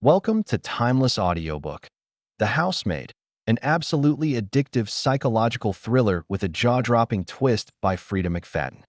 Welcome to Timeless Audiobook, The Housemaid, an absolutely addictive psychological thriller with a jaw-dropping twist by Freida McFadden.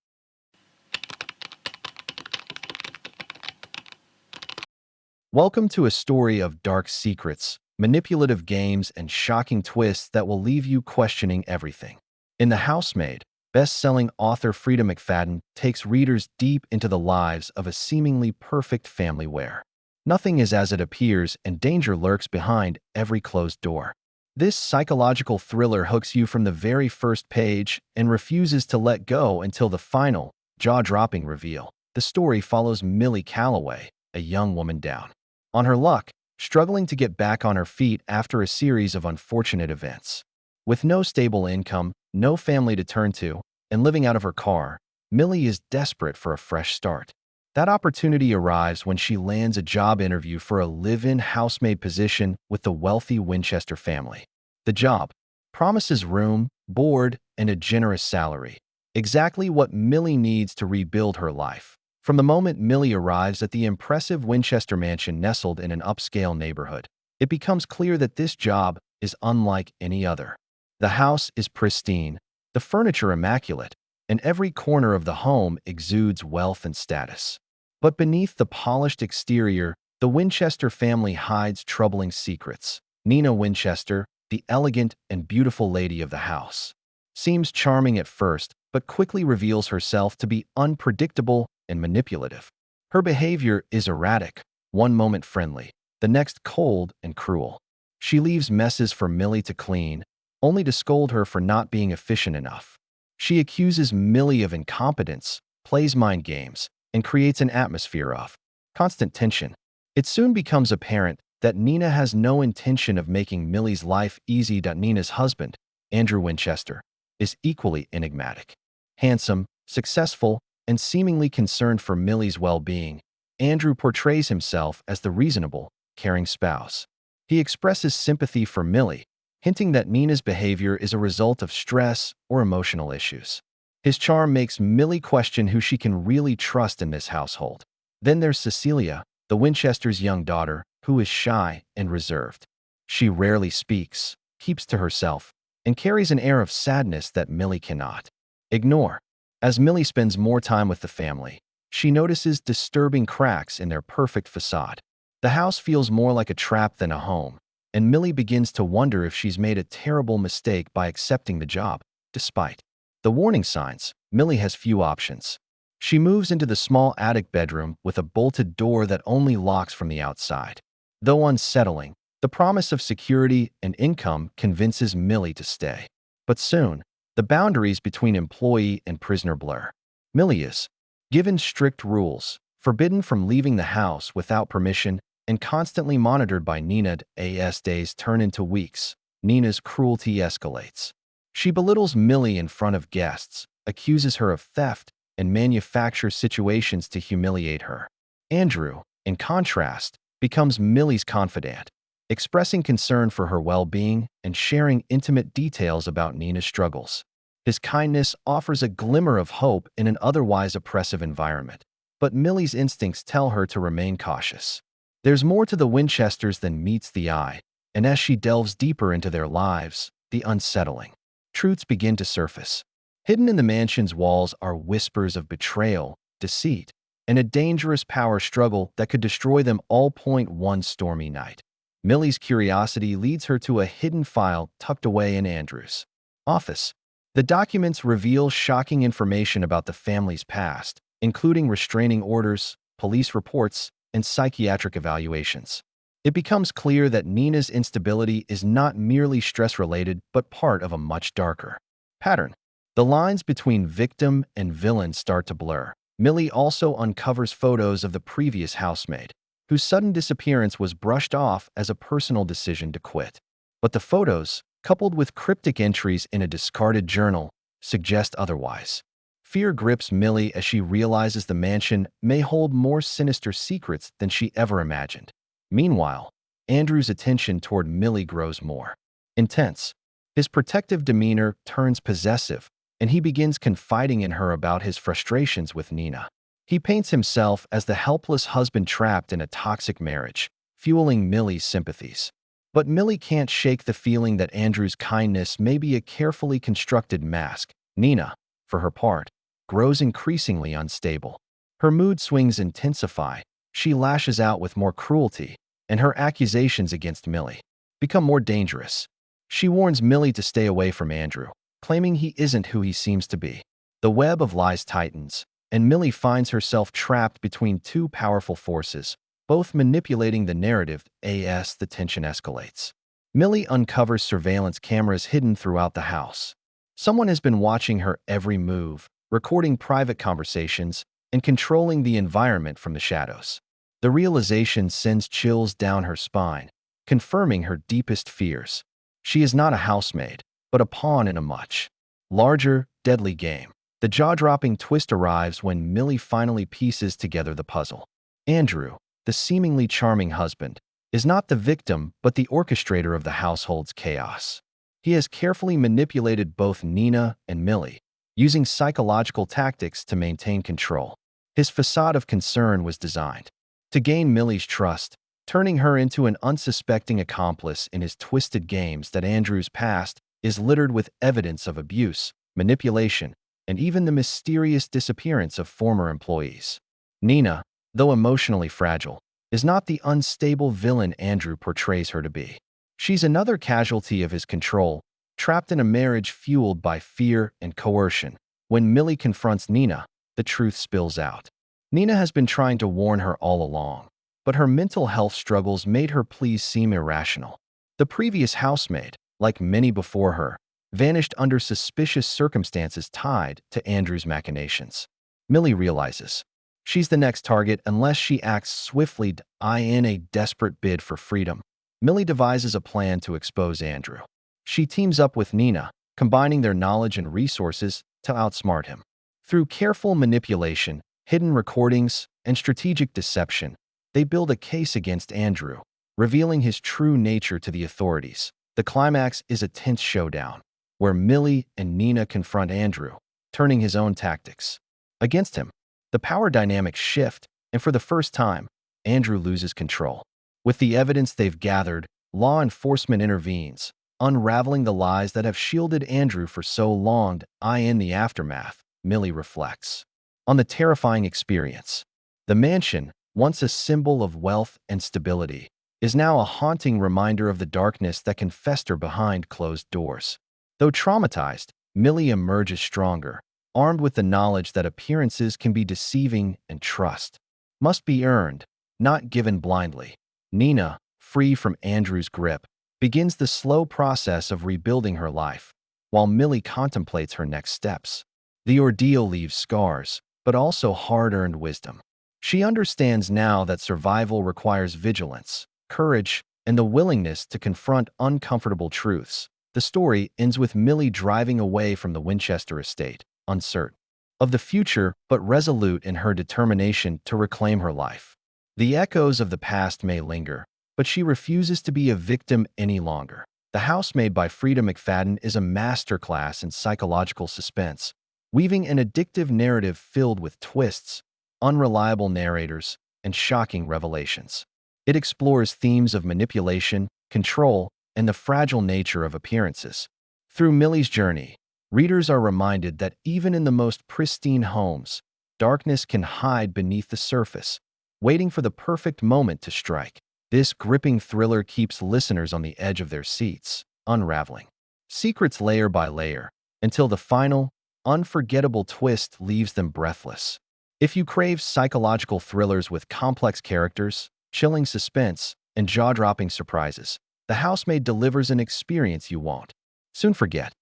Welcome to a story of dark secrets, manipulative games, and shocking twists that will leave you questioning everything. In The Housemaid, best-selling author Freida McFadden takes readers deep into the lives of a seemingly perfect family where nothing is as it appears and danger lurks behind every closed door. This psychological thriller hooks you from the very first page and refuses to let go until the final, jaw-dropping reveal. The story follows Millie Calloway, a young woman down on her luck, struggling to get back on her feet after a series of unfortunate events. With no stable income, no family to turn to, and living out of her car, Millie is desperate for a fresh start. That opportunity arrives when she lands a job interview for a live-in housemaid position with the wealthy Winchester family. The job promises room, board, and a generous salary, exactly what Millie needs to rebuild her life. From the moment Millie arrives at the impressive Winchester mansion nestled in an upscale neighborhood, it becomes clear that this job is unlike any other. The house is pristine, the furniture immaculate, and every corner of the home exudes wealth and status. But beneath the polished exterior, the Winchester family hides troubling secrets. Nina Winchester, the elegant and beautiful lady of the house, seems charming at first, but quickly reveals herself to be unpredictable and manipulative. Her behavior is erratic, one moment friendly, the next cold and cruel. She leaves messes for Millie to clean, only to scold her for not being efficient enough. She accuses Millie of incompetence, plays mind games, and creates an atmosphere of constant tension. It soon becomes apparent that Nina has no intention of making Millie's life easy. Nina's husband, Andrew Winchester, is equally enigmatic. Handsome, successful, and seemingly concerned for Millie's well-being, Andrew portrays himself as the reasonable, caring spouse. He expresses sympathy for Millie, hinting that Nina's behavior is a result of stress or emotional issues. His charm makes Millie question who she can really trust in this household. Then there's Cecilia, the Winchesters' young daughter, who is shy and reserved. She rarely speaks, keeps to herself, and carries an air of sadness that Millie cannot ignore. As Millie spends more time with the family, she notices disturbing cracks in their perfect facade. The house feels more like a trap than a home, and Millie begins to wonder if she's made a terrible mistake by accepting the job. Despite the warning signs, Millie has few options. She moves into the small attic bedroom with a bolted door that only locks from the outside. Though unsettling, the promise of security and income convinces Millie to stay. But soon, the boundaries between employee and prisoner blur. Millie is given strict rules, forbidden from leaving the house without permission, and constantly monitored by Nina. As days turn into weeks, Nina's cruelty escalates. She belittles Millie in front of guests, accuses her of theft, and manufactures situations to humiliate her. Andrew, in contrast, becomes Millie's confidant, expressing concern for her well-being and sharing intimate details about Nina's struggles. His kindness offers a glimmer of hope in an otherwise oppressive environment, but Millie's instincts tell her to remain cautious. There's more to the Winchesters than meets the eye, and as she delves deeper into their lives, the unsettling truths begin to surface. Hidden in the mansion's walls are whispers of betrayal, deceit, and a dangerous power struggle that could destroy them all. One stormy night, Millie's curiosity leads her to a hidden file tucked away in Andrew's office. The documents reveal shocking information about the family's past, including restraining orders, police reports, and psychiatric evaluations. It becomes clear that Nina's instability is not merely stress-related but part of a much darker pattern. The lines between victim and villain start to blur. Millie also uncovers photos of the previous housemaid, whose sudden disappearance was brushed off as a personal decision to quit. But the photos, coupled with cryptic entries in a discarded journal, suggest otherwise. Fear grips Millie as she realizes the mansion may hold more sinister secrets than she ever imagined. Meanwhile, Andrew's attention toward Millie grows more intense. His protective demeanor turns possessive, and he begins confiding in her about his frustrations with Nina. He paints himself as the helpless husband trapped in a toxic marriage, fueling Millie's sympathies. But Millie can't shake the feeling that Andrew's kindness may be a carefully constructed mask. Nina, for her part, grows increasingly unstable. Her mood swings intensify, she lashes out with more cruelty, and her accusations against Millie become more dangerous. She warns Millie to stay away from Andrew, claiming he isn't who he seems to be. The web of lies tightens, and Millie finds herself trapped between two powerful forces, both manipulating the narrative as the tension escalates. Millie uncovers surveillance cameras hidden throughout the house. Someone has been watching her every move, recording private conversations, and controlling the environment from the shadows. The realization sends chills down her spine, confirming her deepest fears. She is not a housemaid, but a pawn in a much larger, deadly game. The jaw-dropping twist arrives when Millie finally pieces together the puzzle. Andrew, the seemingly charming husband, is not the victim but the orchestrator of the household's chaos. He has carefully manipulated both Nina and Millie, using psychological tactics to maintain control. His facade of concern was designed to gain Millie's trust, turning her into an unsuspecting accomplice in his twisted games. That Andrew's past is littered with evidence of abuse, manipulation, and even the mysterious disappearance of former employees. Nina, though emotionally fragile, is not the unstable villain Andrew portrays her to be. She's another casualty of his control, trapped in a marriage fueled by fear and coercion. When Millie confronts Nina, the truth spills out. Nina has been trying to warn her all along, but her mental health struggles made her pleas seem irrational. The previous housemaid, like many before her, vanished under suspicious circumstances tied to Andrew's machinations. Millie realizes she's the next target unless she acts swiftly. In a desperate bid for freedom, Millie devises a plan to expose Andrew. She teams up with Nina, combining their knowledge and resources to outsmart him. Through careful manipulation, hidden recordings, and strategic deception, they build a case against Andrew, revealing his true nature to the authorities. The climax is a tense showdown, where Millie and Nina confront Andrew, turning his own tactics against him. The power dynamics shift, and for the first time, Andrew loses control. With the evidence they've gathered, law enforcement intervenes, unraveling the lies that have shielded Andrew for so long. In the aftermath, Millie reflects on the terrifying experience. The mansion, once a symbol of wealth and stability, is now a haunting reminder of the darkness that can fester behind closed doors. Though traumatized, Millie emerges stronger, armed with the knowledge that appearances can be deceiving and trust must be earned, not given blindly. Nina, free from Andrew's grip, begins the slow process of rebuilding her life, while Millie contemplates her next steps. The ordeal leaves scars, but also hard-earned wisdom. She understands now that survival requires vigilance, courage, and the willingness to confront uncomfortable truths. The story ends with Millie driving away from the Winchester estate, uncertain of the future but resolute in her determination to reclaim her life. The echoes of the past may linger, but she refuses to be a victim any longer. The Housemaid by Freida McFadden is a masterclass in psychological suspense, weaving an addictive narrative filled with twists, unreliable narrators, and shocking revelations. It explores themes of manipulation, control, and the fragile nature of appearances. Through Millie's journey, readers are reminded that even in the most pristine homes, darkness can hide beneath the surface, waiting for the perfect moment to strike. This gripping thriller keeps listeners on the edge of their seats, unraveling secrets layer by layer, until the final, unforgettable twist leaves them breathless. If you crave psychological thrillers with complex characters, chilling suspense, and jaw-dropping surprises, The Housemaid delivers an experience you won't soon forget.